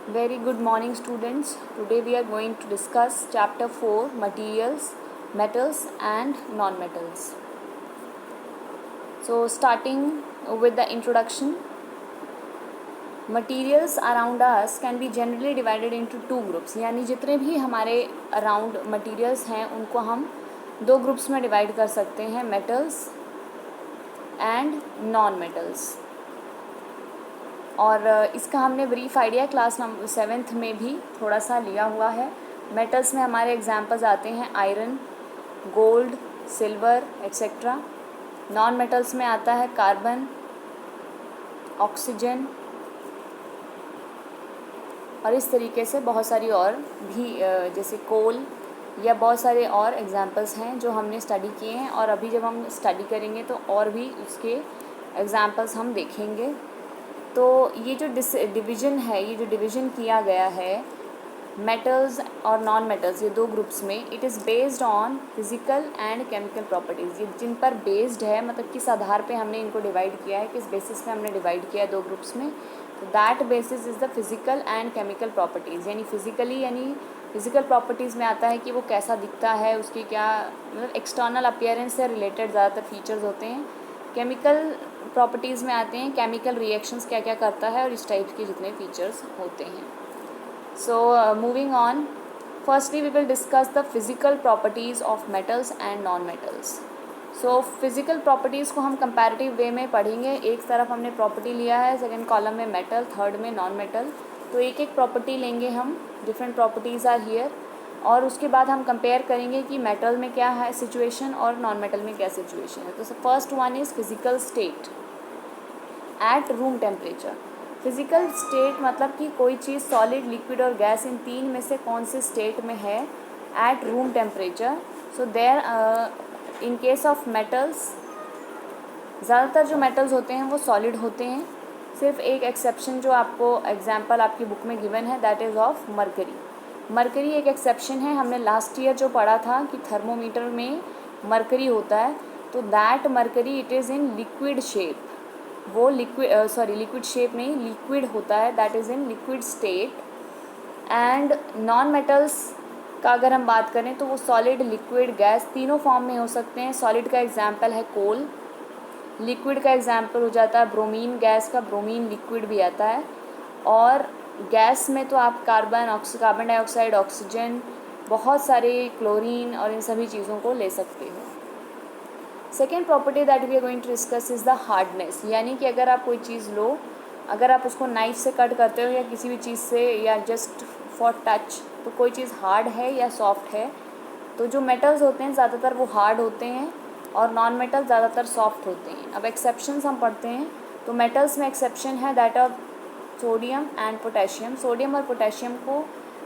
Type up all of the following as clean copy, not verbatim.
Very good morning, students. Today we are going to discuss chapter 4, materials, metals and non-metals. So starting with the introduction, materials around us can be generally divided into two groups. यानी जितने भी हमारे around materials हैं उनको हम दो groups में divide कर सकते हैं, metals and non-metals. और इसका हमने brief idea class number 7th में भी थोड़ा सा लिया हुआ है. मेटल्स में हमारे एग्जांपल्स आते हैं iron, gold, silver etcetera. Non metals में आता है कार्बन, ऑक्सीजन और इस तरीके से बहुत सारी और भी जैसे कोल या बहुत सारे और एग्जांपल्स हैं जो हमने स्टडी किए हैं और अभी जब हम स्टडी करेंगे तो और भी उसके एग्जांपल्स हम देखेंगे. तो ये जो डिवीज़न है, ये जो डिवीज़न किया गया है मेटल्स और नॉन मेटल्स, ये दो ग्रुप्स में, it is based on physical and chemical properties. ये जिन पर बेस्ड है, मतलब किस आधार पे हमने इनको डिवाइड किया है, किस बेसिस पे हमने डिवाइड किया है दो ग्रुप्स में, तो that basis is the physical and chemical properties. यानी फिज़िकल प्रॉपर्टीज़ में आता है कि वो कैसा दिखता है, उसकी क्या मतलब एक्सटर्नल अपीयरेंस से रिलेटेड ज़्यादातर फीचर्स होते हैं. केमिकल प्रॉपर्टीज़ में आते हैं केमिकल रिएक्शंस क्या क्या करता है और इस टाइप के जितने फीचर्स होते हैं. So moving on, firstly we will discuss the physical properties of metals and non metals. So physical properties को हम कंपैरेटिव वे में पढ़ेंगे. एक तरफ हमने प्रॉपर्टी लिया है, सेकेंड कॉलम में मेटल, थर्ड में नॉन मेटल. तो एक एक प्रॉपर्टी लेंगे हम, डिफरेंट प्रॉपर्टीज़ आर हियर, और उसके बाद हम कंपेयर करेंगे कि मेटल में क्या है सिचुएशन और नॉन मेटल में क्या सिचुएशन है. तो first one is physical state at room temperature. Physical state मतलब कि कोई चीज़ सॉलिड, लिक्विड और गैस, इन तीन में से कौन से स्टेट में है at room temperature. So there in case of metals, ज़्यादातर जो मेटल्स होते हैं वो सॉलिड होते हैं. सिर्फ एक एक्सेप्शन जो आपको एग्जांपल आपकी बुक में गिवन है, that is of mercury. Mercury एक एक्सेप्शन है. हमने लास्ट ईयर जो पढ़ा था कि थर्मोमीटर में मरकरी होता है, तो that mercury it is in liquid shape. वो लिक्विड शेप नहीं, लिक्विड होता है, that is in liquid state. And non metals का अगर हम बात करें तो वो सॉलिड, लिक्विड, गैस तीनों फॉर्म में हो सकते हैं. सॉलिड का एग्जांपल है कोल, लिक्विड का एग्जांपल हो जाता है ब्रोमीन गैस का, ब्रोमीन लिक्विड भी आता है, और गैस में तो आप कार्बन डाइऑक्साइड, ऑक्सीजन, बहुत सारे क्लोरीन और इन सभी चीज़ों को ले सकते हो. Second property that we are going to discuss is the hardness. यानी कि अगर आप कोई चीज़ लो, अगर आप उसको नाइफ से कट करते हो या किसी भी चीज़ से या जस्ट फॉर टच, तो कोई चीज़ हार्ड है या सॉफ्ट है. तो जो मेटल्स होते हैं ज़्यादातर वो हार्ड होते हैं और नॉन मेटल ज़्यादातर सॉफ्ट होते हैं. अब एक्सेप्शंस हम पढ़ते हैं. तो मेटल्स में एक्सेप्शन है that of sodium and potassium. Sodium और पोटेशियम को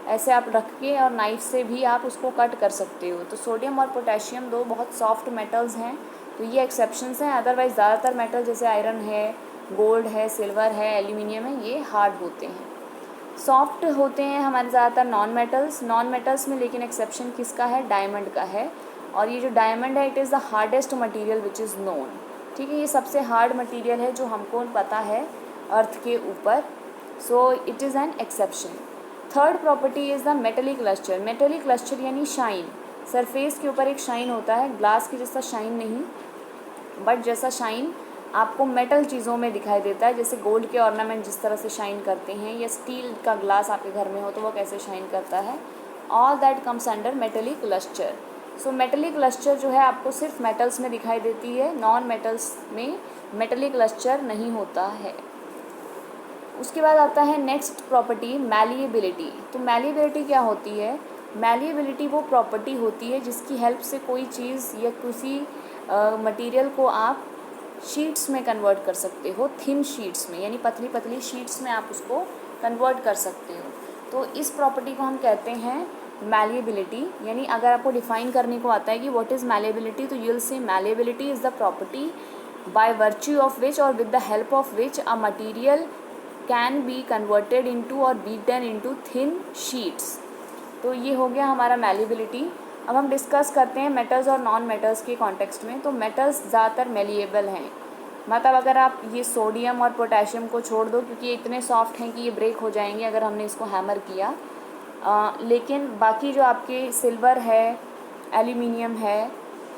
ऐसे आप रख के और नाइफ से भी आप उसको कट कर सकते हो. तो सोडियम और पोटेशियम दो बहुत सॉफ्ट मेटल्स हैं, तो ये एक्सेप्शंस हैं. अदरवाइज़ ज़्यादातर मेटल जैसे आयरन है, गोल्ड है, सिल्वर है, एल्यूमिनियम है, ये हार्ड होते हैं. सॉफ्ट होते हैं हमारे ज़्यादातर नॉन मेटल्स. नॉन मेटल्स में लेकिन एक्सेप्शन किसका है, डायमंड का है. और ये जो डायमंड है it is the hardest material which is known. ठीक है, ये सबसे हार्ड मटेरियल है जो हमको पता है अर्थ के ऊपर. So it is an exception. Third property is the metallic lustre. Metallic lustre यानी शाइन. सरफेस के ऊपर एक शाइन होता है, ग्लास के जैसा शाइन नहीं, बट जैसा शाइन आपको मेटल चीज़ों में दिखाई देता है. जैसे गोल्ड के ऑर्नामेंट जिस तरह से शाइन करते हैं, या स्टील का ग्लास आपके घर में हो तो वो कैसे शाइन करता है. All that comes under metallic lustre. So metallic lustre जो है आपको सिर्फ मेटल्स में दिखाई देती है, नॉन मेटल्स में मेटेलिक लस्टर नहीं होता है. उसके बाद आता है नेक्स्ट प्रॉपर्टी, मैलिएबिलिटी. तो मैलिएबिलिटी क्या होती है. मैलिएबिलिटी वो प्रॉपर्टी होती है जिसकी हेल्प से कोई चीज़ या किसी मटेरियल को आप शीट्स में कन्वर्ट कर सकते हो, थिन शीट्स में, यानी पतली पतली शीट्स में आप उसको कन्वर्ट कर सकते हो. तो इस प्रॉपर्टी को हम कहते हैं मैलिएबिलिटी. यानी अगर आपको डिफाइन करने को आता है कि व्हाट इज़ मैलिएबिलिटी, तो you will say malleability is the property by virtue of which or with the help of which a material can be converted into or beaten into thin sheets. तो ये हो गया हमारा malleability. अब हम discuss करते हैं मेटल्स और नॉन मेटल्स के कॉन्टेक्स्ट में. तो मेटल्स ज़्यादातर मेलिएबल हैं. मतलब अगर आप ये सोडियम और पोटेशियम को छोड़ दो, क्योंकि ये इतने सॉफ्ट हैं कि ये ब्रेक हो जाएंगे अगर हमने इसको हैमर किया। लेकिन बाकी जो आपके सिल्वर है, एल्यूमिनियम है,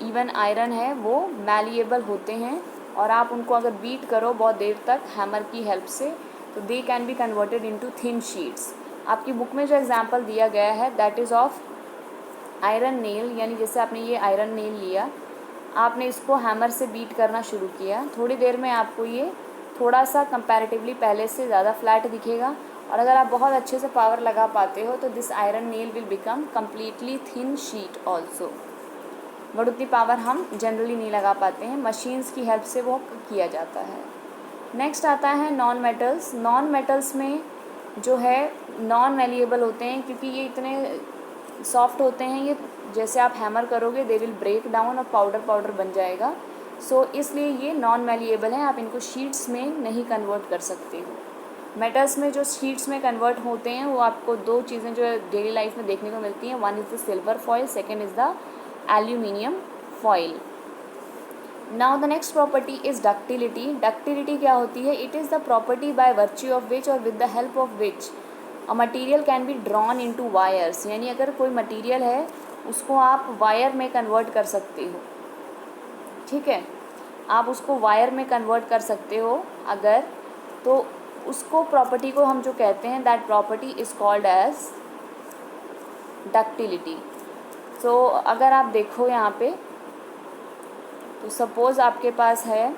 इवन आयरन है, वो मैलिएबल होते हैं और आप उनको अगर बीट करो बहुत देर तक हैमर की हेल्प से, तो they can be converted into thin sheets. आपकी बुक में जो एग्जांपल दिया गया है that is of iron nail, यानी जैसे आपने ये आयरन नेल लिया, आपने इसको हैमर से बीट करना शुरू किया, थोड़ी देर में आपको ये थोड़ा सा कंपैरेटिवली पहले से ज़्यादा फ्लैट दिखेगा। और अगर आप बहुत अच्छे से पावर लगा पाते हो तो this iron nail will become completely thin sheet also. But उतनी पावर हम जनरली नहीं लगा पाते हैं, मशीन्स की हेल्प से वो किया जाता है। नेक्स्ट आता है नॉन मेटल्स। नॉन मेटल्स में जो है नॉन मैलिएबल होते हैं, क्योंकि ये इतने सॉफ्ट होते हैं, ये जैसे आप हैमर करोगे दे विल ब्रेक डाउन और पाउडर बन जाएगा। सो इसलिए ये नॉन मैलिएबल हैं, आप इनको शीट्स में नहीं कन्वर्ट कर सकते हो। मेटल्स में जो शीट्स में कन्वर्ट होते हैं वो आपको दो चीज़ें जो डेली लाइफ में देखने को मिलती हैं, one is the silver foil, second is the aluminium foil. Now the next property is ductility. Ductility क्या होती है? It is the property by virtue of which or with the help of which a material can be drawn into wires. यानी अगर कोई material है उसको आप wire में कन्वर्ट कर सकते हो, ठीक है, आप उसको वायर में कन्वर्ट कर सकते हो अगर, तो उसको प्रॉपर्टी को हम जो कहते हैं that property is called as ductility. So अगर आप देखो यहाँ पे, तो सपोज़ आपके पास है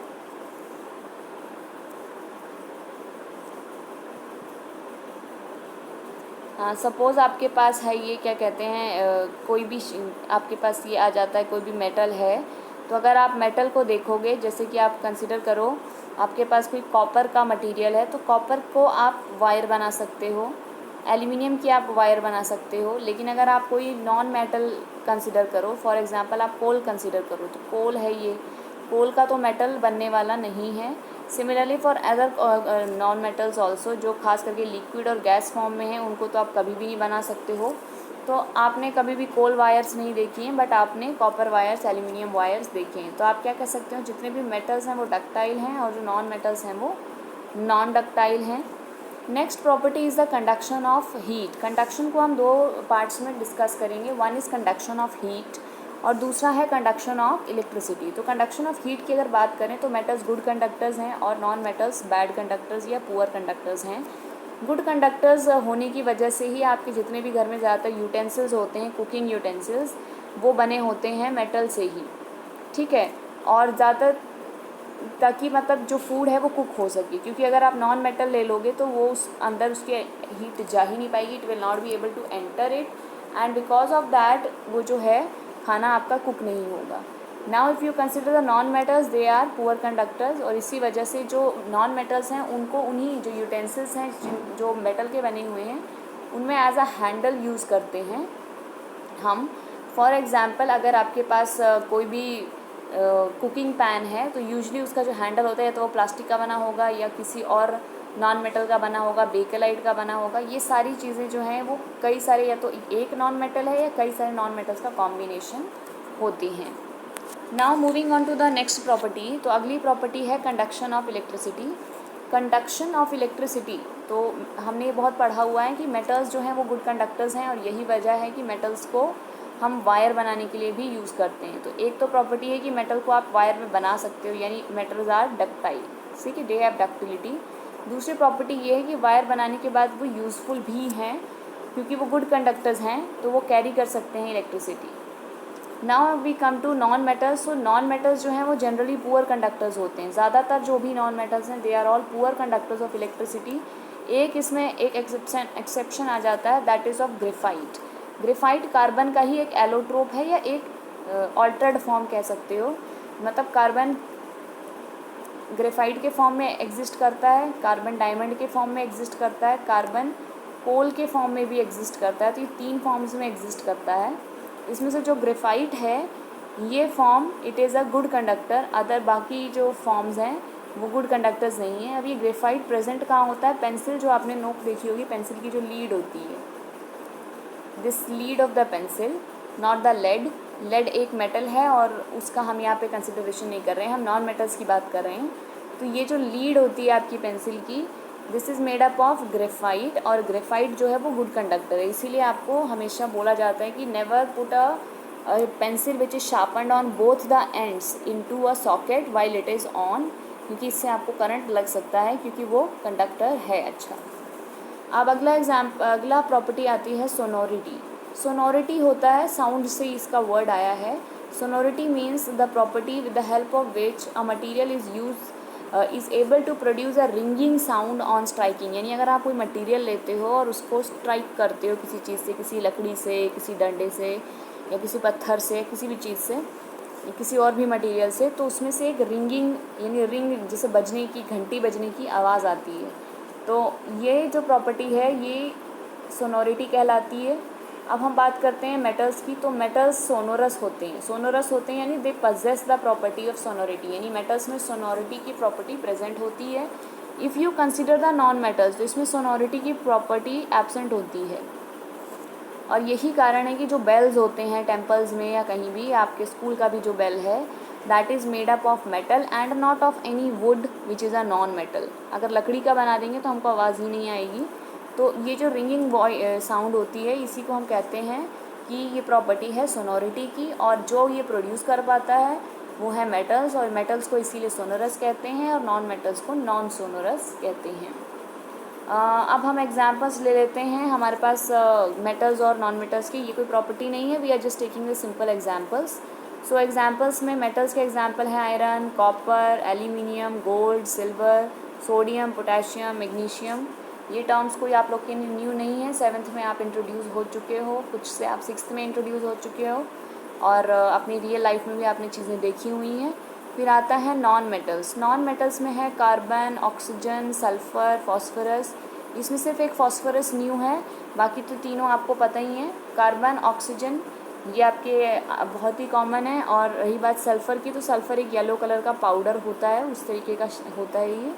सपोज़ आपके पास है ये क्या कहते हैं, कोई भी आपके पास ये आ जाता है, कोई भी मेटल है, तो अगर आप मेटल को देखोगे, जैसे कि आप कंसिडर करो आपके पास कोई कॉपर का मटेरियल है, तो कॉपर को आप वायर बना सकते हो, एल्यूमिनियम की आप वायर बना सकते हो। लेकिन अगर आप कोई नॉन मेटल कंसिडर करो, फॉर एग्जांपल आप कोल कंसिडर करो, तो कोल है ये, कोल का तो मेटल बनने वाला नहीं है। Similarly for other non metals also, जो खास करके लिक्विड और गैस फॉर्म में हैं, उनको तो आप कभी भी नहीं बना सकते हो। तो आपने कभी भी कोल वायर्स नहीं देखी हैं, बट आपने कॉपर वायर्स, एल्यूमिनियम वायर्स देखे हैं। तो आप क्या कह सकते हो, जितने भी मेटल्स हैं वो डक्टाइल हैं और जो नॉन मेटल्स हैं वो नॉन डक्टाइल हैं। Next property is the conduction of heat. Conduction को हम दो पार्ट्स में डिस्कस करेंगे, one is conduction of heat और दूसरा है कंडक्शन ऑफ इलेक्ट्रिसिटी। तो कंडक्शन ऑफ हीट की अगर बात करें तो मेटल्स गुड कंडक्टर्स हैं और नॉन मेटल्स बैड कंडक्टर्स या पुअर कंडक्टर्स हैं। गुड कंडक्टर्स होने की वजह से ही आपके जितने भी घर में ज़्यादातर यूटेंसिल्स होते हैं, कुकिंग यूटेंसिल्स, वो बने होते हैं मेटल से ही, ठीक है, और ज़्यादातर ताकि मतलब जो फूड है वो कुक हो सके, क्योंकि अगर आप नॉन मेटल ले लोगे तो वो उस अंदर उसके हीट जा ही नहीं पाएगी, it will not be able to enter it, and because of that वो जो है खाना आपका कुक नहीं होगा। Now if you consider the non metals, they are poor conductors, और इसी वजह से जो नॉन मेटल्स हैं उनको उन्हीं जो यूटेंसिल्स हैं जो मेटल के बने हुए हैं उनमें एज अ हैंडल यूज़ करते हैं हम। फॉर एग्ज़ाम्पल अगर आपके पास कोई भी कुकिंग पैन है तो यूजली उसका जो हैंडल होता है तो वो प्लास्टिक का बना होगा या किसी और नॉन मेटल का बना होगा, बेकेलाइट का बना होगा। ये सारी चीज़ें जो हैं वो कई सारे, या तो एक नॉन मेटल है या कई सारे नॉन मेटल्स का कॉम्बिनेशन होती हैं। Now moving on to the next property. तो अगली प्रॉपर्टी है conduction of electricity. Conduction of electricity, तो हमने ये बहुत पढ़ा हुआ है कि मेटल्स जो हैं वो गुड कंडक्टर्स हैं और यही वजह है कि मेटल्स को हम वायर बनाने के लिए भी यूज़ करते हैं। तो एक तो प्रॉपर्टी है कि मेटल को आप वायर में बना सकते हो, यानी मेटल्स आर डक्टाइल, ठीक है, दे हैव डक्टिलिटी। दूसरी प्रॉपर्टी ये है कि वायर बनाने के बाद वो यूज़फुल भी हैं, क्योंकि वो गुड कंडक्टर्स हैं तो वो कैरी कर सकते हैं electricity. Now we come to non metals. So non metals जो हैं वो जनरली पुअर कंडक्टर्स होते हैं। ज़्यादातर जो भी नॉन मेटल्स हैं they are all poor conductors of electricity. एक इसमें एक एक्सेप्शन आ जाता है, that is of graphite. Graphite carbon का ही एक एलोट्रोप है या एक ऑल्टर्ड फॉर्म कह सकते हो, मतलब कार्बन ग्रेफाइट के फॉर्म में एग्जिस्ट करता है, कार्बन डायमंड के फॉर्म में एग्जिस्ट करता है, कार्बन कोल के फॉर्म में भी एग्जिस्ट करता है। तो ये तीन फॉर्म्स में एग्जिस्ट करता है। इसमें से जो ग्रेफाइट है ये form it is a good conductor, other बाकी जो फॉर्म्स हैं वो गुड कंडक्टर्स नहीं है। अब ये ग्रेफाइट प्रेजेंट कहाँ होता है? पेंसिल जो आपने नोक देखी होगी, पेंसिल की जो लीड होती है, this lead of the pencil, not the lead. Lead एक मेटल है और उसका हम यहाँ पे कंसिडरेशन नहीं कर रहे हैं, हम नॉन मेटल्स की बात कर रहे हैं। तो ये जो लीड होती है आपकी पेंसिल की, this is made up of graphite, और ग्रेफाइट जो है वो गुड कंडक्टर है। इसीलिए आपको हमेशा बोला जाता है कि never put a pencil which is sharpened on both the ends into a socket while it is on, क्योंकि इससे आपको करंट लग सकता है, क्योंकि वो कंडक्टर है अच्छा। अब अगला प्रॉपर्टी आती है सोनोरिटी। सोनोरिटी होता है, साउंड से इसका वर्ड आया है। Sonority means the property with the help of which a material is able to produce a ringing sound on striking. यानी अगर आप कोई मटेरियल लेते हो और उसको स्ट्राइक करते हो किसी चीज़ से, किसी लकड़ी से, किसी डंडे से, या किसी पत्थर से, किसी भी चीज़ से, किसी और भी मटेरियल से, तो उसमें से एक रिंगिंग यानी रिंग जैसे बजने की, घंटी बजने की आवाज़ आती है। तो ये जो प्रॉपर्टी है ये सोनोरिटी कहलाती है। अब हम बात करते हैं मेटल्स की। तो मेटल्स सोनोरस होते हैं। सोनोरस होते हैं यानी they possess the property of sonority, यानी मेटल्स में सोनोरिटी की प्रॉपर्टी प्रेजेंट होती है। If you consider the non metals, तो इसमें सोनोरिटी की प्रॉपर्टी एब्सेंट होती है। और यही कारण है कि जो बेल्स होते हैं टेम्पल्स में या कहीं भी, आपके स्कूल का भी जो बेल है, that is made up of metal and not of any would which is a non metal. अगर लकड़ी का बना देंगे तो हमको आवाज़ ही नहीं आएगी। तो ये जो रिंगिंग साउंड होती है, इसी को हम कहते हैं कि ये प्रॉपर्टी है सोनोरिटी की, और जो ये प्रोड्यूस कर पाता है वो है मेटल्स, और मेटल्स को इसीलिए सोनोरस कहते हैं और नॉन मेटल्स को नॉन सोनोरस कहते हैं। अब हम एग्जांपल्स ले लेते हैं। हमारे पास मेटल्स और नॉन मेटल्स की ये कोई प्रॉपर्टी नहीं है, we are just taking the simple examples. So examples में मेटल्स के एग्जांपल हैं iron, copper, aluminium, gold, silver, sodium, potassium, magnesium. ये टर्म्स कोई आप लोग के लिए न्यू नहीं है, 7th में आप इंट्रोड्यूस हो चुके हो, कुछ से आप 6th में इंट्रोड्यूस हो चुके हो, और अपनी रियल लाइफ में भी आपने चीज़ें देखी हुई हैं। फिर आता है नॉन मेटल्स। नॉन मेटल्स में है कार्बन, ऑक्सीजन, सल्फ़र, फास्फोरस। इसमें सिर्फ एक फास्फोरस न्यू है, बाकी तो तीनों आपको पता ही हैं। कार्बन, ऑक्सीजन ये आपके बहुत ही कॉमन है। और रही बात सल्फ़र की, तो सल्फ़र एक येलो कलर का पाउडर होता है, उस तरीके का होता है ये।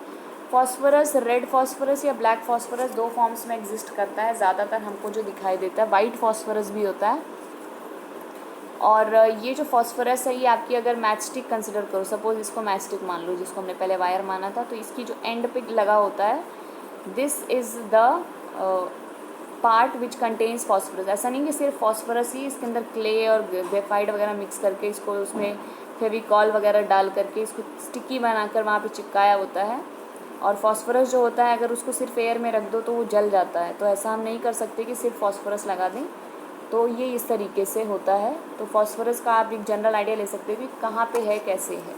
फास्फोरस, रेड फास्फोरस या ब्लैक फास्फोरस, दो फॉर्म्स में एग्जिस्ट करता है ज़्यादातर हमको जो दिखाई देता है। वाइट फास्फोरस भी होता है। और ये जो फास्फोरस है ये आपकी, अगर मैच स्टिक कंसिडर करो, सपोज इसको मैच स्टिक मान लो, जिसको हमने पहले वायर माना था, तो इसकी जो एंड पे लगा होता है, this is the part which contains phosphorus. ऐसा नहीं कि सिर्फ फास्फोरस ही, इसके अंदर क्ले और ग्रेफाइट वगैरह मिक्स करके, इसको उसमें फेविकॉल वगैरह डाल करके इसको स्टिकी बनाकर वहाँ पे चिपकाया होता है। और फास्फोरस जो होता है, अगर उसको सिर्फ एयर में रख दो तो वो जल जाता है। तो ऐसा हम नहीं कर सकते कि सिर्फ फास्फोरस लगा दें, तो ये इस तरीके से होता है। तो फास्फोरस का आप एक जनरल आइडिया ले सकते हो कि कहाँ पे है, कैसे है।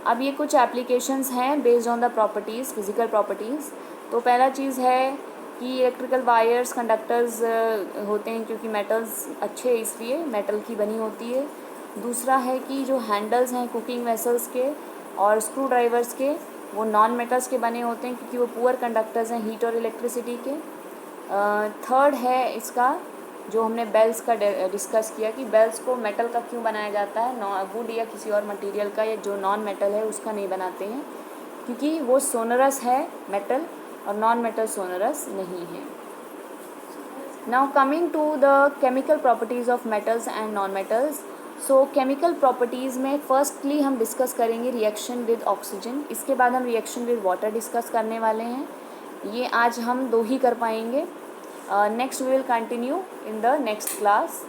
अब ये कुछ एप्लीकेशंस हैं based on the properties, physical properties. तो पहला चीज़ है कि इलेक्ट्रिकल वायर्स, कंडक्टर्स होते हैं, क्योंकि मेटल्स अच्छे इसलिए मेटल की बनी होती है। दूसरा है कि जो हैंडल्स हैं कुकिंग वेसल्स के और स्क्रू ड्राइवर्स के, वो नॉन मेटल्स के बने होते हैं, क्योंकि वो पुअर कंडक्टर्स हैं हीट और इलेक्ट्रिसिटी के। थर्ड है इसका, जो हमने बेल्स का डिस्कस किया कि बेल्स को मेटल का क्यों बनाया जाता है, वुड या किसी और मटेरियल का, या जो नॉन मेटल है उसका नहीं बनाते हैं, क्योंकि वो सोनरस है मेटल, और नॉन मेटल सोनरस नहीं है। Now coming to the chemical properties of metals and non metals. So chemical properties में फर्स्टली हम डिस्कस करेंगे रिएक्शन विद ऑक्सीजन, इसके बाद हम रिएक्शन विद वाटर डिस्कस करने वाले हैं। ये आज हम 2 ही कर पाएंगे। Next we will continue in the next class.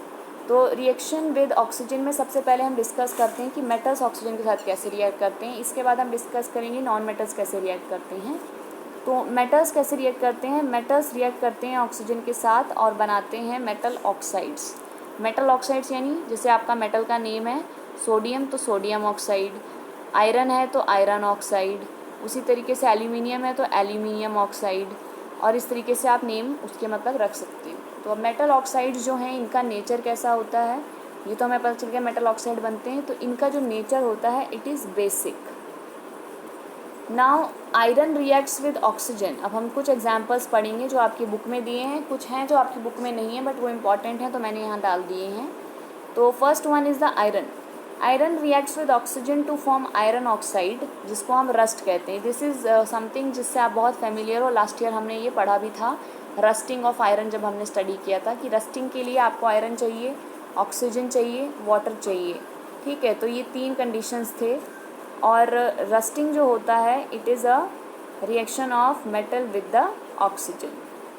तो रिएक्शन विद ऑक्सीजन में सबसे पहले हम डिस्कस करते हैं कि मेटल्स ऑक्सीजन के साथ कैसे रिएक्ट करते हैं। इसके बाद हम डिस्कस करेंगे नॉन मेटल्स कैसे रिएक्ट करते हैं। तो मेटल्स कैसे रिएक्ट करते हैं, मेटल्स रिएक्ट करते हैं ऑक्सीजन के साथ और बनाते हैं मेटल ऑक्साइड्स। मेटल ऑक्साइड्स यानी जैसे आपका मेटल का नेम है सोडियम, तो सोडियम ऑक्साइड, आयरन है तो आयरन ऑक्साइड, उसी तरीके से एल्यूमिनियम है तो एल्यूमिनियम ऑक्साइड, और इस तरीके से आप नेम उसके मतलब रख सकते हो। तो अब मेटल ऑक्साइड्स जो हैं इनका नेचर कैसा होता है, ये तो हमें पता चल गया मेटल ऑक्साइड बनते हैं। तो इनका जो नेचर होता है it is basic. Now iron reacts with oxygen. अब हम कुछ एग्जांपल्स पढ़ेंगे जो आपकी बुक में दिए हैं, कुछ हैं जो आपकी बुक में नहीं है बट वो इम्पॉर्टेंट हैं तो मैंने यहाँ डाल दिए हैं। तो first one is the iron. Iron reacts with oxygen to form iron oxide, जिसको हम रस्ट कहते हैं। दिस इज़ समथिंग जिससे आप बहुत फेमिलियर हो, लास्ट ईयर हमने ये पढ़ा भी था, रस्टिंग ऑफ आयरन जब हमने स्टडी किया था कि रस्टिंग के लिए आपको आयरन चाहिए, ऑक्सीजन चाहिए, वाटर चाहिए। ठीक है, तो ये 3 कंडीशंस थे और रस्टिंग जो होता है it is a reaction of metal with the oxygen.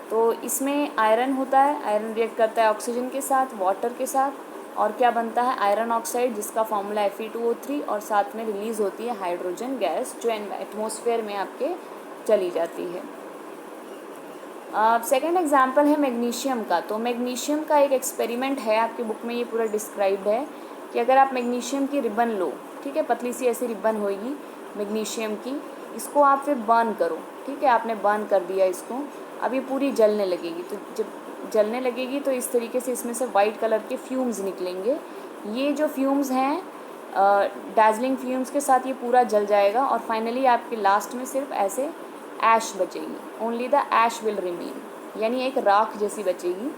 तो इसमें आयरन होता है, आयरन रिएक्ट करता है ऑक्सीजन के साथ, वाटर के साथ, और क्या बनता है आयरन ऑक्साइड, जिसका फॉर्मूला Fe2O3, और साथ में रिलीज़ होती है हाइड्रोजन गैस जो एटमॉस्फेयर में आपके चली जाती है। सेकेंड एग्जांपल है मैग्नीशियम का। तो मैग्नीशियम का एक एक्सपेरिमेंट है, आपकी बुक में ये पूरा डिस्क्राइब्ड है कि अगर आप मैग्नीशियम की रिबन लो, ठीक है, पतली सी ऐसी रिबन होगी मैग्नीशियम की, इसको आप फिर बर्न करो, ठीक है, आपने बर्न कर दिया इसको, अब ये पूरी जलने लगेगी। तो जब जलने लगेगी तो इस तरीके से इसमें से वाइट कलर के फ्यूम्स निकलेंगे। ये जो फ्यूम्स हैं डार्जिलिंग फ्यूम्स के साथ ये पूरा जल जाएगा और फाइनली आपके लास्ट में सिर्फ ऐसे ऐश बचेगी, only the ash will remain, यानी एक राख जैसी बचेगी।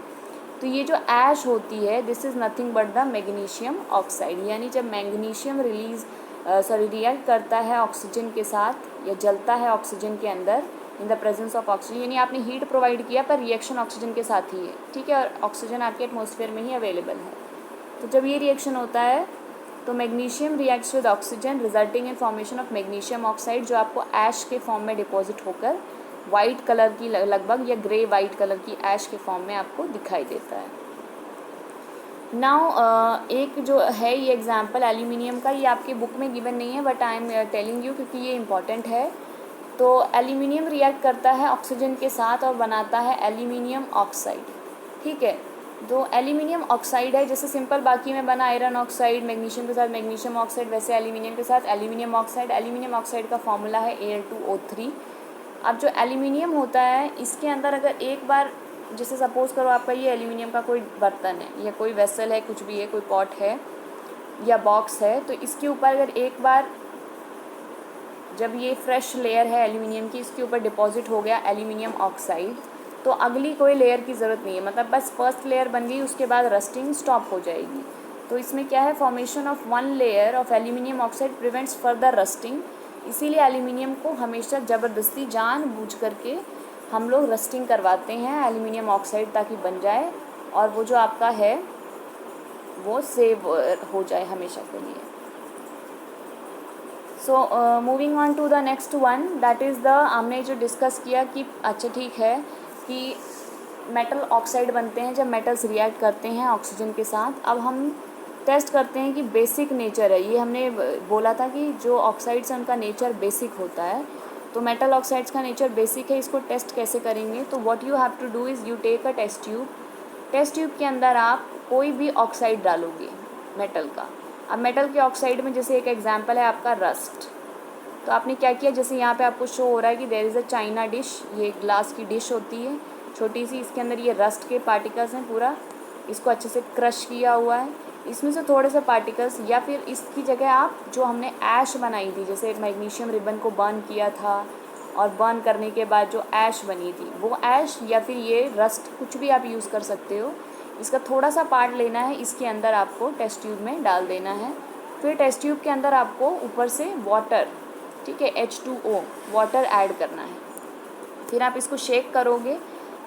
तो ये जो ऐश होती है this is nothing but the magnesium oxide, यानी जब मैग्नीशियम रिएक्ट करता है ऑक्सीजन के साथ या जलता है ऑक्सीजन के अंदर in the presence of oxygen, यानी आपने हीट प्रोवाइड किया पर रिएक्शन ऑक्सीजन के साथ ही है, ठीक है, और ऑक्सीजन आपके एटमॉस्फेयर में ही अवेलेबल है। तो जब ये रिएक्शन होता है तो magnesium reacts with oxygen resulting in formation of magnesium oxide, जो आपको ऐश के फॉर्म में डिपॉजिट होकर वाइट कलर की लगभग या ग्रे वाइट कलर की ऐश के फॉर्म में आपको दिखाई देता है। नाउ एक जो है ये एग्जांपल एल्यूमिनियम का, ये आपकी बुक में गिवन नहीं है but I am telling you क्योंकि ये इंपॉर्टेंट है। तो एल्यूमिनियम रिएक्ट करता है ऑक्सीजन के साथ और बनाता है एल्यूमिनियम ऑक्साइड, ठीक है। तो एल्यूमिनियम ऑक्साइड है, जैसे सिंपल बाकी में बना आयरन ऑक्साइड मैग्नीशियम के साथ मैग्नीशियम ऑक्साइड, वैसे एल्यूमिनियम के साथ एल्यूमिनियम ऑक्साइड। एल्यूमिनियम ऑक्साइड का फॉर्मूला है Al2O3। अब जो एल्यूमिनियम होता है इसके अंदर अगर एक बार, जैसे सपोज़ करो आपका ये एल्यूमिनियम का कोई बर्तन है या कोई वेसल है, कुछ भी है, कोई पॉट है या बॉक्स है, तो इसके ऊपर अगर एक बार जब ये फ्रेश लेयर है एल्यूमिनियम की, इसके ऊपर डिपॉजिट हो गया एल्यूमिनियम ऑक्साइड, तो अगली कोई लेयर की ज़रूरत नहीं है, मतलब बस फर्स्ट लेयर बन गई, उसके बाद रस्टिंग स्टॉप हो जाएगी। तो इसमें क्या है, formation of one layer of aluminium oxide prevents further rusting. इसीलिए एल्यूमिनियम को हमेशा ज़बरदस्ती जानबूझ करके हम लोग रस्टिंग करवाते हैं एल्यूमिनियम ऑक्साइड, ताकि बन जाए और वो जो आपका है वो सेव हो जाए हमेशा के लिए। So moving on to the next one, that is the, हमने जो डिस्कस किया कि अच्छा ठीक है कि मेटल ऑक्साइड बनते हैं जब मेटल्स रिएक्ट करते हैं ऑक्सीजन के साथ। अब हम टेस्ट करते हैं कि बेसिक नेचर है, ये हमने बोला था कि जो ऑक्साइड्स हैं उनका नेचर बेसिक होता है, तो मेटल ऑक्साइड्स का नेचर बेसिक है। इसको टेस्ट कैसे करेंगे, तो what you have to do is you take a test tube. Test tube के अंदर आप कोई भी ऑक्साइड डालोगे मेटल का। अब मेटल के ऑक्साइड में जैसे एक एग्जांपल है आपका रस्ट, तो आपने क्या किया, जैसे यहाँ पे आपको शो हो रहा है कि there is a china dish, ये ग्लास की डिश होती है छोटी सी, इसके अंदर ये रस्ट के पार्टिकल्स हैं, पूरा इसको अच्छे से क्रश किया हुआ है, इसमें से थोड़े से पार्टिकल्स, या फिर इसकी जगह आप जो हमने ऐश बनाई थी, जैसे मैग्नीशियम रिबन को बर्न किया था और बर्न करने के बाद जो ऐश बनी थी वो ऐश, या फिर ये रस्ट, कुछ भी आप यूज़ कर सकते हो, इसका थोड़ा सा पार्ट लेना है, इसके अंदर आपको टेस्ट ट्यूब में डाल देना है। फिर टेस्ट ट्यूब के अंदर आपको ऊपर से वाटर, ठीक है, H2O वाटर ऐड करना है। फिर आप इसको शेक करोगे,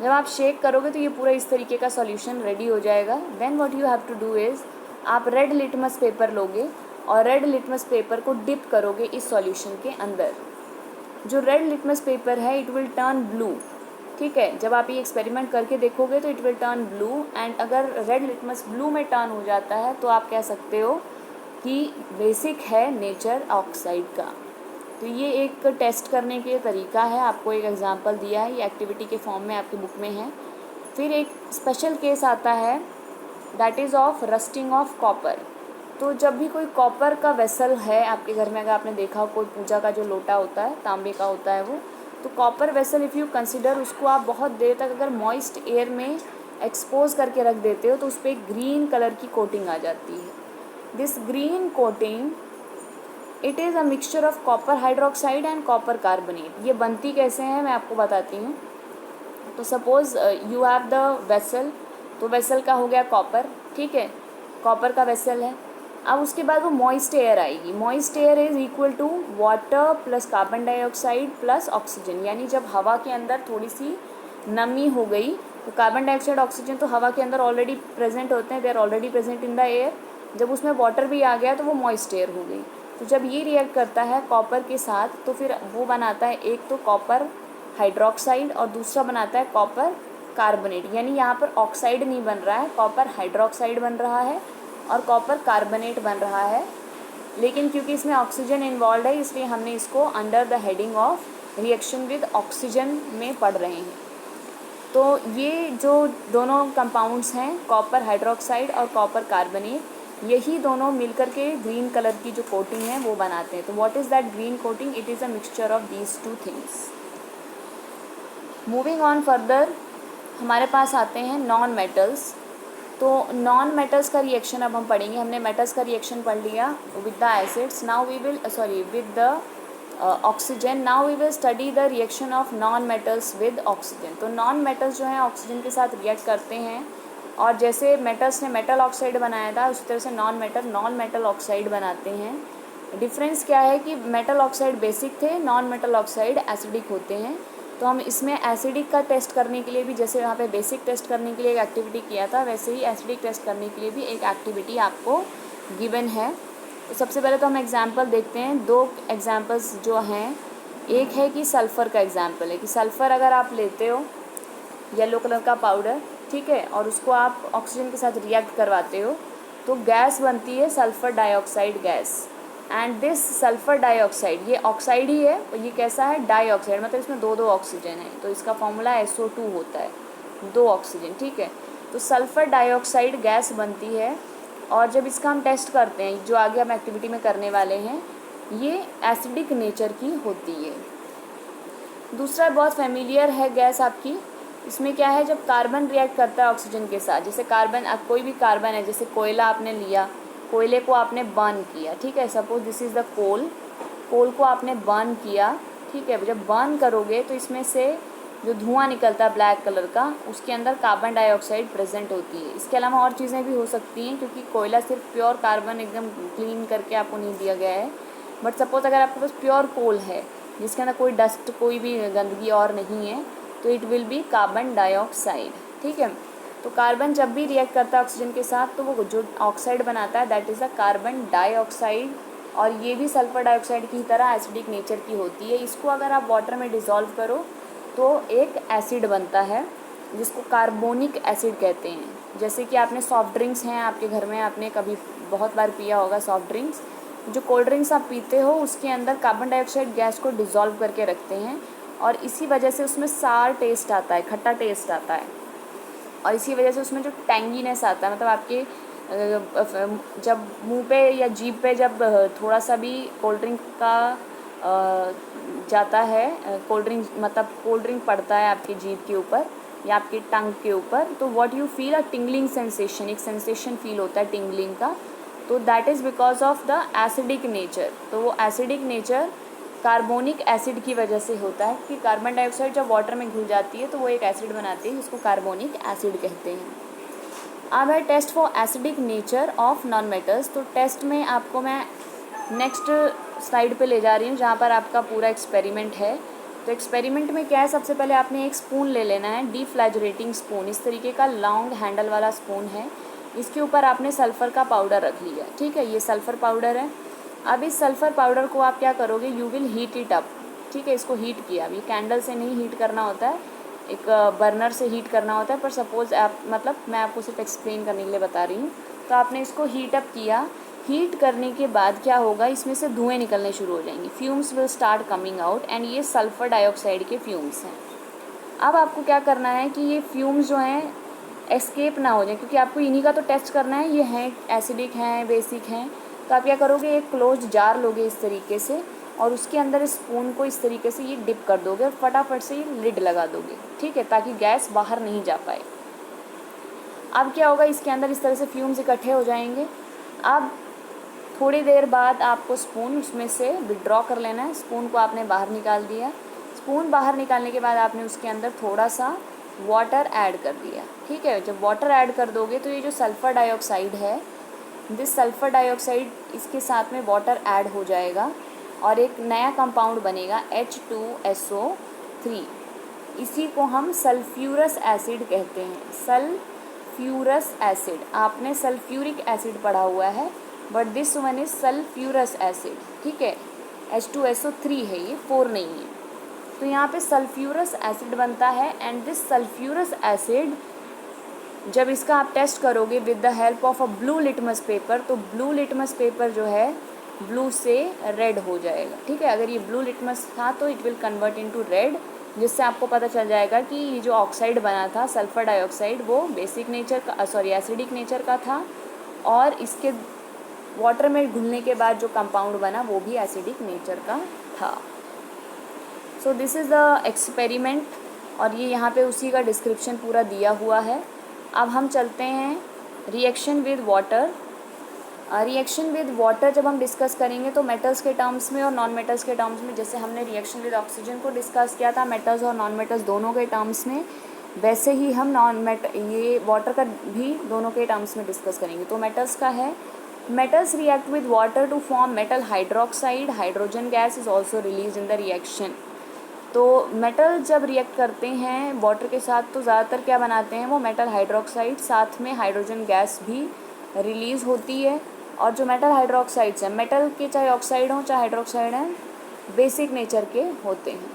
जब आप शेक करोगे तो ये पूरा इस तरीके का सॉल्यूशन रेडी हो जाएगा। Then what you have to do is, आप रेड लिटमस पेपर लोगे और रेड लिटमस पेपर को डिप करोगे इस सॉल्यूशन के अंदर। जो रेड लिटमस पेपर है इट विल टर्न ब्लू, ठीक है, जब आप ये एक्सपेरिमेंट करके देखोगे तो it will turn blue, and अगर रेड लिटमस ब्लू में टर्न हो जाता है तो आप कह सकते हो कि बेसिक है नेचर ऑक्साइड का। तो ये एक टेस्ट करने के तरीका है, आपको एक एग्जांपल दिया है, ये एक्टिविटी के फॉर्म में आपकी बुक में है। फिर एक स्पेशल केस आता है that is of rusting of copper. तो जब भी कोई कॉपर का वेसल है आपके घर में, अगर आपने देखा हो कोई पूजा का जो लोटा होता है तांबे का होता है वो, तो copper vessel if you consider, उसको आप बहुत देर तक अगर मॉइस्ट एयर में एक्सपोज करके रख देते हो तो उस पर एक ग्रीन कलर की कोटिंग आ जाती है। This green coating it is a mixture of copper hydroxide and copper carbonate. ये बनती कैसे हैं मैं आपको बताती हूँ। तो suppose you have the vessel, तो वेसल का हो गया कॉपर, ठीक है, कॉपर का वेसल है। अब उसके बाद वो मॉइस्ट एयर आएगी, moist air is equal to water plus carbon dioxide plus oxygen, यानी जब हवा के अंदर थोड़ी सी नमी हो गई तो कार्बन डाइऑक्साइड ऑक्सीजन तो हवा के अंदर ऑलरेडी प्रेजेंट होते हैं, they are already present in the air, जब उसमें वाटर भी आ गया तो वो मॉइस्ट एयर हो गई। तो जब ये रिएक्ट करता है कॉपर के साथ तो फिर वो बनाता है एक तो कॉपर हाइड्रोक्साइड और दूसरा बनाता है कॉपर कार्बोनेट। यानी यहाँ पर ऑक्साइड नहीं बन रहा है, कॉपर हाइड्रोक्साइड बन रहा है और कॉपर कार्बोनेट बन रहा है। लेकिन क्योंकि इसमें ऑक्सीजन इन्वॉल्व है इसलिए हमने इसको under the heading of reaction with oxygen में पढ़ रहे हैं। तो ये जो दोनों कंपाउंड्स हैं कॉपर हाइड्रोक्साइड और कॉपर कार्बोनेट, यही दोनों मिलकर के ग्रीन कलर की जो कोटिंग है वो बनाते हैं। तो what is that green coating? It is a mixture of these two things. Moving on further, हमारे पास आते हैं नॉन मेटल्स। तो नॉन मेटल्स का रिएक्शन अब हम पढ़ेंगे। हमने मेटल्स का रिएक्शन पढ़ लिया with the acids, now we will with the oxygen. Now we will study the reaction of non metals with oxygen. तो नॉन मेटल्स जो हैं ऑक्सीजन के साथ रिएक्ट करते हैं और जैसे मेटल्स ने मेटल ऑक्साइड बनाया था उसी तरह से नॉन मेटल ऑक्साइड बनाते हैं। डिफरेंस क्या है कि मेटल ऑक्साइड बेसिक थे, नॉन मेटल ऑक्साइड एसिडिक होते हैं। तो हम इसमें एसिडिक का टेस्ट करने के लिए भी, जैसे यहाँ पे बेसिक टेस्ट करने के लिए एक एक्टिविटी किया था, वैसे ही एसिडिक टेस्ट करने के लिए भी एक एक्टिविटी आपको गिवन है। तो सबसे पहले तो हम एग्जांपल देखते हैं। दो एग्जांपल्स जो हैं, एक है कि सल्फ़र का एग्जांपल है कि सल्फ़र अगर आप लेते हो येलो कलर का पाउडर, ठीक है, और उसको आप ऑक्सीजन के साथ रिएक्ट करवाते हो तो गैस बनती है sulphur dioxide gas. And this sulphur dioxide, ये ऑक्साइड ही है और ये कैसा है? डाइऑक्साइड, मतलब इसमें दो ऑक्सीजन है। तो इसका फॉर्मूला SO2 होता है, 2 ऑक्सीजन, ठीक है। तो सल्फ़र डाइऑक्साइड गैस बनती है और जब इसका हम टेस्ट करते हैं, जो आगे हम एक्टिविटी में करने वाले हैं, ये एसिडिक नेचर की होती है। दूसरा बहुत फेमिलियर है गैस आपकी। इसमें क्या है, जब कार्बन रिएक्ट करता है ऑक्सीजन के साथ, जैसे कार्बन, अब कोई भी कार्बन है, जैसे कोयला आपने लिया, कोयले को आपने बर्न किया, ठीक है, suppose this is the coal को आपने बर्न किया, ठीक है। जब बर्न करोगे तो इसमें से जो धुआं निकलता है ब्लैक कलर का, उसके अंदर कार्बन डाइऑक्साइड प्रेजेंट होती है। इसके अलावा और चीज़ें भी हो सकती हैं क्योंकि कोयला सिर्फ प्योर कार्बन एकदम क्लीन करके आपको नहीं दिया गया है। बट सपोज अगर आपके पास प्योर कोल है जिसके अंदर कोई डस्ट, कोई भी गंदगी और नहीं है, तो it will be carbon dioxide, ठीक है। तो कार्बन जब भी रिएक्ट करता है ऑक्सीजन के साथ तो वो जो ऑक्साइड बनाता है that is a carbon dioxide, और ये भी सल्फर डाइऑक्साइड की तरह एसिडिक नेचर की होती है। इसको अगर आप वाटर में डिज़ोल्व करो तो एक एसिड बनता है जिसको कार्बोनिक एसिड कहते हैं। जैसे कि आपने सॉफ्ट ड्रिंक्स हैं आपके घर में, आपने कभी बहुत बार पिया होगा सॉफ्ट ड्रिंक्स। जो कोल्ड ड्रिंक्स आप पीते हो उसके अंदर कार्बन डाइऑक्साइड गैस को डिज़ोल्व करके रखते हैं और इसी वजह से उसमें सार टेस्ट आता है, खट्टा टेस्ट आता है, और इसी वजह से उसमें जो टैंगीनेस आता है, मतलब आपके जब मुंह पे या जीभ पे जब थोड़ा सा भी कोल्ड ड्रिंक का जाता है, कोल्ड ड्रिंक पड़ता है आपकी जीभ के ऊपर या आपकी टंग के ऊपर, तो what you feel a tingling sensation, एक सेंसेशन फील होता है टिंगलिंग का। तो that is because of the acidic nature. तो वो एसिडिक नेचर कार्बोनिक एसिड की वजह से होता है कि कार्बन डाइऑक्साइड जब वाटर में घुल जाती है तो वो एक एसिड बनाती है जिसको कार्बोनिक एसिड कहते हैं। अब है test for acidic nature of non metals. तो टेस्ट में आपको मैं नेक्स्ट स्लाइड पे ले जा रही हूँ जहाँ पर आपका पूरा एक्सपेरिमेंट है। तो एक्सपेरिमेंट में क्या है, सबसे पहले आपने एक स्पून ले लेना है, डीफ्लैजरेटिंग स्पून, इस तरीके का लॉन्ग हैंडल वाला स्पून है। इसके ऊपर आपने सल्फ़र का पाउडर रख लिया, ठीक है, ये सल्फ़र पाउडर है। अब इस सल्फ़र पाउडर को आप क्या करोगे, you will heat it up, ठीक है। इसको हीट किया, अब ये कैंडल से नहीं हीट करना होता है, एक बर्नर से हीट करना होता है, पर सपोज़ आप, मतलब मैं आपको सिर्फ एक्सप्लेन करने के लिए बता रही हूँ। तो आपने इसको हीट अप किया, हीट करने के बाद क्या होगा, इसमें से धुएँ निकलने शुरू हो जाएंगे, fumes will start coming out, and ये सल्फ़र डाइऑक्साइड के फ्यूम्स हैं। अब आपको क्या करना है कि ये फ्यूम्स जो हैं एस्केप ना हो जाए, क्योंकि आपको इन्हीं का तो टेस्ट करना है, ये हैं एसिडिक हैं, बेसिक हैं। तो आप क्या करोगे, एक क्लोज जार लोगे इस तरीके से और उसके अंदर इस स्पून को इस तरीके से ये डिप कर दोगे और फटाफट से ये लिड लगा दोगे, ठीक है, ताकि गैस बाहर नहीं जा पाए। अब क्या होगा, इसके अंदर इस तरह से फ्यूम्स इकट्ठे हो जाएंगे। अब थोड़ी देर बाद आपको स्पून उसमें से विड्रॉ कर लेना है। स्पून को आपने बाहर निकाल दिया, स्पून बाहर निकालने के बाद आपने उसके अंदर थोड़ा सा वाटर ऐड कर दिया, ठीक है। जब वाटर ऐड कर दोगे तो ये जो सल्फ़र डाइऑक्साइड है, दिस सल्फ़र डाइऑक्साइड, इसके साथ में वाटर ऐड हो जाएगा और एक नया कंपाउंड बनेगा H2SO3। इसी को हम सल्फ्यूरस एसिड कहते हैं, सल्फ्यूरस एसिड। आपने सल्फ्यूरिक एसिड पढ़ा हुआ है, but this one is sulphurous acid, ठीक है, H2SO3 है ये, 4 नहीं है। तो यहाँ पे सल्फ्यूरस एसिड बनता है एंड दिस सल्फ्यूरस एसिड जब इसका आप टेस्ट करोगे with the help of a blue litmus paper, तो ब्लू लिटमस पेपर जो है ब्लू से रेड हो जाएगा, ठीक है। अगर ये ब्लू लिटमस था तो it will convert into red, जिससे आपको पता चल जाएगा कि ये जो ऑक्साइड बना था सल्फर डाइऑक्साइड वो बेसिक नेचर का एसिडिक नेचर का था, और इसके वाटर में घुलने के बाद जो कंपाउंड बना वो भी एसिडिक नेचर का था। So this is the experiment, और ये यहाँ पे उसी का डिस्क्रिप्शन पूरा दिया हुआ है। अब हम चलते हैं reaction with water. Reaction with water जब हम डिस्कस करेंगे तो मेटल्स के टर्म्स में और नॉन मेटल्स के टर्म्स में, जैसे हमने रिएक्शन विद ऑक्सीजन को डिस्कस किया था मेटल्स और नॉन मेटल्स दोनों के टर्म्स में, वैसे ही हम ये वाटर का भी दोनों के टर्म्स में डिस्कस करेंगे। तो मेटल्स का है, metals react with water to form metal hydroxide, hydrogen gas is also release in the reaction. तो मेटल जब रिएक्ट करते हैं वाटर के साथ तो ज़्यादातर क्या बनाते हैं वो मेटल हाइड्रोक्साइड, साथ में हाइड्रोजन गैस भी रिलीज़ होती है। और जो मेटल हाइड्रोक्साइड्स हैं, मेटल के चाहे ऑक्साइड हों चाहे हाइड्रोक्साइड हैं, बेसिक नेचर के होते हैं।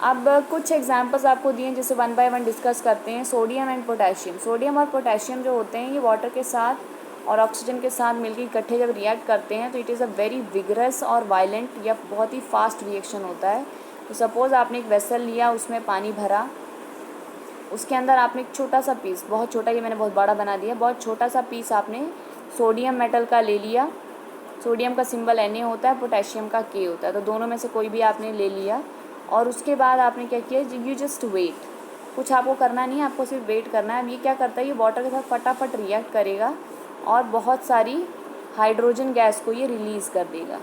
अब कुछ एग्जांपल्स आपको दिए जिसे वन बाय वन डिस्कस करते हैं। सोडियम एंड पोटेशियम, सोडियम और पोटेशियम जो होते हैं ये वाटर के साथ और ऑक्सीजन के साथ मिलकर इकट्ठे जब रिएक्ट करते हैं तो it is a very vigorous और वायलेंट या बहुत ही फास्ट रिएक्शन होता है। तो सपोज़ आपने एक वेसल लिया, उसमें पानी भरा, उसके अंदर आपने एक छोटा सा पीस, बहुत छोटा, ये मैंने बहुत बड़ा बना दिया, बहुत छोटा सा पीस आपने सोडियम मेटल का ले लिया। सोडियम का सिंबल Na होता है, पोटेशियम का K होता है, तो दोनों में से कोई भी आपने ले लिया। और उसके बाद आपने क्या किया, यू जस्ट वेट, कुछ आपको करना नहीं है, आपको सिर्फ वेट करना है। अब ये क्या करता है, ये वाटर के साथ फटाफट रिएक्ट करेगा और बहुत सारी हाइड्रोजन गैस को ये रिलीज़ कर देगा।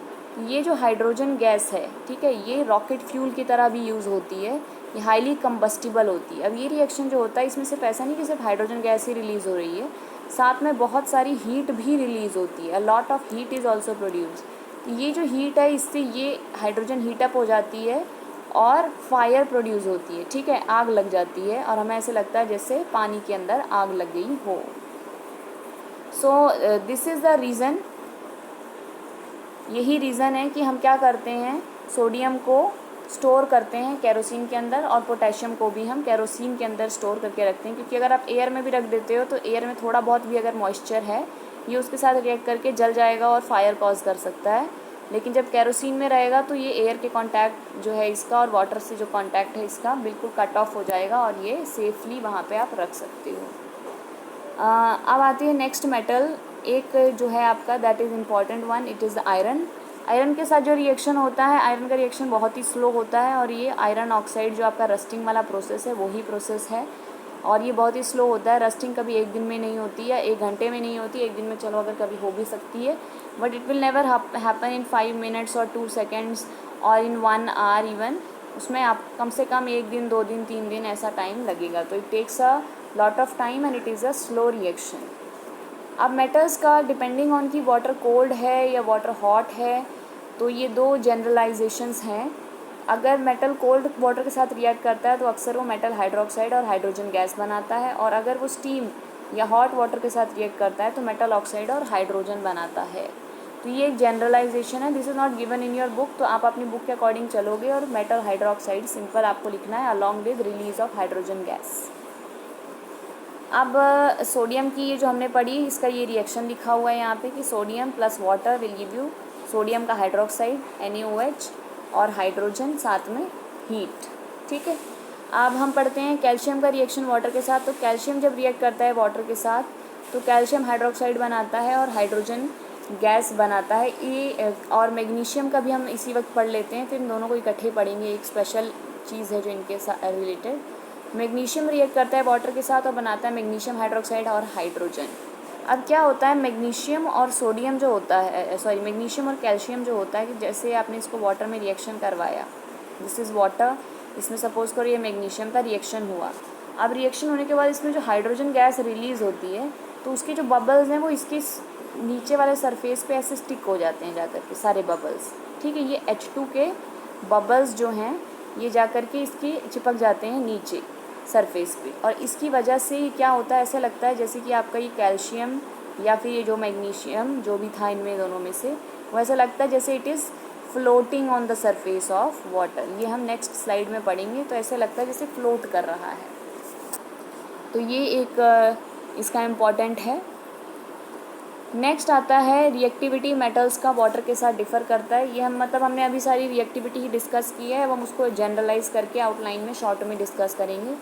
ये जो हाइड्रोजन गैस है, ठीक है, ये रॉकेट फ्यूल की तरह भी यूज़ होती है, ये हाईली कंबस्टिबल होती है। अब ये रिएक्शन जो होता है इसमें सिर्फ ऐसा नहीं कि सिर्फ हाइड्रोजन गैस ही रिलीज़ हो रही है, साथ में बहुत सारी हीट भी रिलीज़ होती है। अ lot of heat is also produce. तो ये जो हीट है इससे ये हाइड्रोजन हीटअप हो जाती है और फायर प्रोड्यूस होती है, ठीक है, आग लग जाती है और हमें ऐसे लगता है जैसे पानी के अंदर आग लग गई हो। So this is the reason, यही रीज़न है कि हम क्या करते हैं, सोडियम को स्टोर करते हैं केरोसिन के अंदर और पोटेशियम को भी हम केरोसिन के अंदर स्टोर करके रखते हैं, क्योंकि अगर आप एयर में भी रख देते हो तो एयर में थोड़ा बहुत भी अगर मॉइस्चर है ये उसके साथ रिएक्ट करके जल जाएगा और फायर कॉज कर सकता है। लेकिन जब केरोसिन में रहेगा तो ये एयर के कांटेक्ट जो है इसका और वाटर से जो कांटेक्ट है इसका बिल्कुल कट ऑफ हो जाएगा और ये सेफली वहाँ पे आप रख सकते हो। अब आती है नेक्स्ट मेटल, एक जो है आपका that is important one, it is iron. Iron के साथ जो रिएक्शन होता है, आयरन का रिएक्शन बहुत ही स्लो होता है और ये आयरन ऑक्साइड जो आपका रस्टिंग वाला प्रोसेस है वही प्रोसेस है और ये बहुत ही स्लो होता है। रस्टिंग कभी एक दिन में नहीं होती है, 1 घंटे में नहीं होती, एक दिन में चलो अगर कभी हो भी सकती है, but it will never happen in 5 minutes और 2 सेकेंड्स और इन 1 आवर इवन। उसमें आप कम से कम 1 दिन 2 दिन 3 दिन ऐसा टाइम लगेगा। तो it takes a lot of time and it is a slow reaction. अब मेटल्स का डिपेंडिंग ऑन कि वाटर कोल्ड है या वाटर हॉट है, तो ये 2 जनरलाइजेशंस हैं। अगर मेटल कोल्ड वाटर के साथ रिएक्ट करता है तो अक्सर वो मेटल हाइड्रोक्साइड और हाइड्रोजन गैस बनाता है, और अगर वो स्टीम या हॉट वाटर के साथ रिएक्ट करता है तो मेटल ऑक्साइड और हाइड्रोजन बनाता है। तो ये एक जनरलाइजेशन है, this is not given in your book, तो आप अपनी बुक के अकॉर्डिंग चलोगे और मेटल हाइड्रोक्साइड सिंपल आपको लिखना है along with release of hydrogen gas. अब सोडियम की ये जो हमने पढ़ी इसका ये रिएक्शन लिखा हुआ है यहाँ पे कि sodium plus water will give you, sodium का हाइड्रोक्साइड NaOH और हाइड्रोजन साथ में हीट, ठीक है। अब हम पढ़ते हैं कैल्शियम का रिएक्शन वाटर के साथ। तो कैल्शियम जब रिएक्ट करता है वाटर के साथ तो कैल्शियम हाइड्रोक्साइड बनाता है और हाइड्रोजन गैस बनाता है। ये और मैग्नीशियम का भी हम इसी वक्त पढ़ लेते हैं, फिर इन दोनों को इकट्ठे पढ़ेंगे, एक स्पेशल चीज़ है जो इनके साथ रिलेटेड। मैग्नीशियम रिएक्ट करता है वाटर के साथ और बनाता है मैग्नीशियम हाइड्रोक्साइड और हाइड्रोजन। अब क्या होता है, मैग्नीशियम और सोडियम जो होता है, मैग्नीशियम और कैल्शियम जो होता है कि जैसे आपने इसको वाटर में रिएक्शन करवाया, दिस इज़ वाटर, इसमें सपोज़ करो ये मैग्नीशियम का रिएक्शन हुआ। अब रिएक्शन होने के बाद इसमें जो हाइड्रोजन गैस रिलीज़ होती है तो उसके जो बबल्स हैं वो इसके नीचे वाले सरफेस पे ऐसे स्टिक हो जाते हैं जाकर के सारे बबल्स, ठीक है। ये H2 के बबल्स जो हैं ये जाकर के इसके चिपक जाते हैं नीचे सरफेस पे, और इसकी वजह से क्या होता है, ऐसा लगता है जैसे कि आपका ये कैल्शियम या फिर ये जो मैग्नीशियम जो भी था इनमें दोनों में से, वो ऐसा लगता है जैसे it is floating on the surface of water. ये हम नेक्स्ट स्लाइड में पढ़ेंगे। तो ऐसे लगता है जैसे फ्लोट कर रहा है। तो ये एक इसका इम्पॉर्टेंट है। नेक्स्ट आता है रिएक्टिविटी मेटल्स का वाटर के साथ डिफ़र करता है। ये हम मतलब हमने अभी सारी रिएक्टिविटी ही डिस्कस की है, अब हम उसको जनरलाइज करके आउटलाइन में शॉर्ट में डिस्कस करेंगे।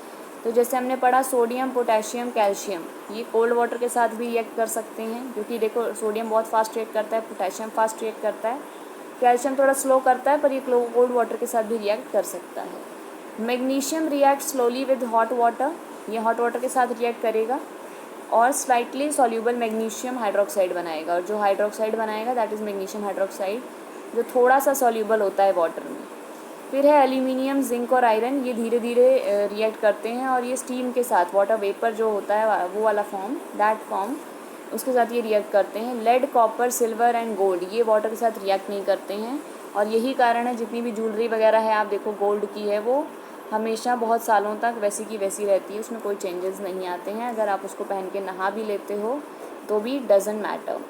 तो जैसे हमने पढ़ा सोडियम, पोटेशियम, कैल्शियम, ये कोल्ड वाटर के साथ भी रिएक्ट कर सकते हैं, क्योंकि देखो सोडियम बहुत फास्ट रिएक्ट करता है, पोटेशियम फास्ट रिएक्ट करता है, कैल्शियम थोड़ा स्लो करता है, पर ये कोल्ड वाटर के साथ भी रिएक्ट कर सकता है। Magnesium react slowly with hot water, ये हॉट वाटर के साथ रिएक्ट करेगा और स्लाइटली सॉल्यूबल मैग्नीशियम हाइड्रोक्साइड बनाएगा, और जो हाइड्रोक्साइड बनाएगा दैट इज़ मैग्नीशियम हाइड्रोक्साइड, जो थोड़ा सा सॉल्यूबल होता है वाटर में। फिर है एल्यूमिनियम, जिंक और आयरन, ये धीरे धीरे रिएक्ट करते हैं और ये स्टीम के साथ, वाटर वेपर जो होता है वो वाला फॉर्म, दैट फॉर्म, उसके साथ ये रिएक्ट करते हैं। Lead, copper, silver and gold, ये वाटर के साथ रिएक्ट नहीं करते हैं, और यही कारण है जितनी भी ज्वेलरी वगैरह है आप देखो गोल्ड की है, वो हमेशा बहुत सालों तक वैसी की वैसी रहती है, उसमें कोई चेंजेस नहीं आते हैं। अगर आप उसको पहन के नहा भी लेते हो तो भी डजेंट मैटर।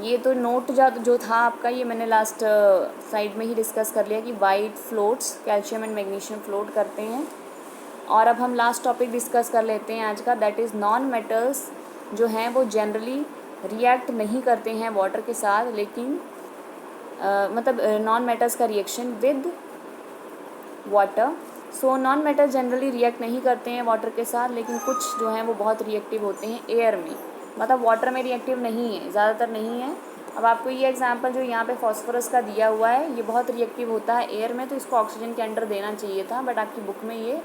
ये तो नोट जो था आपका, ये मैंने लास्ट साइड में ही डिस्कस कर लिया कि white floats, calcium and magnesium float करते हैं। और अब हम लास्ट टॉपिक डिस्कस कर लेते हैं आज का, दैट इज़ नॉन मेटल्स जो हैं वो जनरली रिएक्ट नहीं करते हैं वाटर के साथ, लेकिन मतलब नॉन मेटल्स का reaction with water. So non metal generally react नहीं करते हैं वाटर के साथ, लेकिन कुछ जो हैं वो बहुत रिएक्टिव होते हैं एयर में, मतलब वाटर में रिएक्टिव नहीं है, ज़्यादातर नहीं है। अब आपको ये एग्जांपल जो यहाँ पे फॉस्फोरस का दिया हुआ है, ये बहुत रिएक्टिव होता है एयर में, तो इसको ऑक्सीजन के अंडर देना चाहिए था, बट आपकी बुक में ये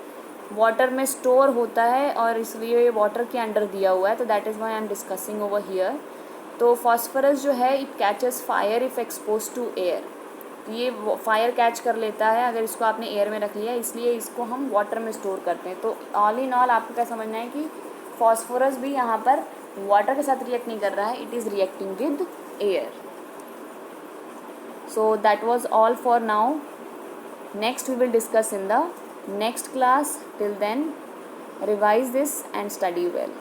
वाटर में स्टोर होता है और इसलिए ये वाटर के अंडर दिया हुआ है, तो that is why I am discussing over here. तो फॉस्फोरस जो है it catches fire if expose to air, ये फायर कैच कर लेता है अगर इसको आपने एयर में रख लिया, इसलिए इसको हम वाटर में स्टोर करते हैं। तो ऑल इन ऑल आपको क्या समझना है कि फॉस्फोरस भी यहाँ पर वाटर के साथ रिएक्ट नहीं कर रहा है, it is reacting with air. So that was all for now. Next we will discuss in the next class. Till then, revise this and study well.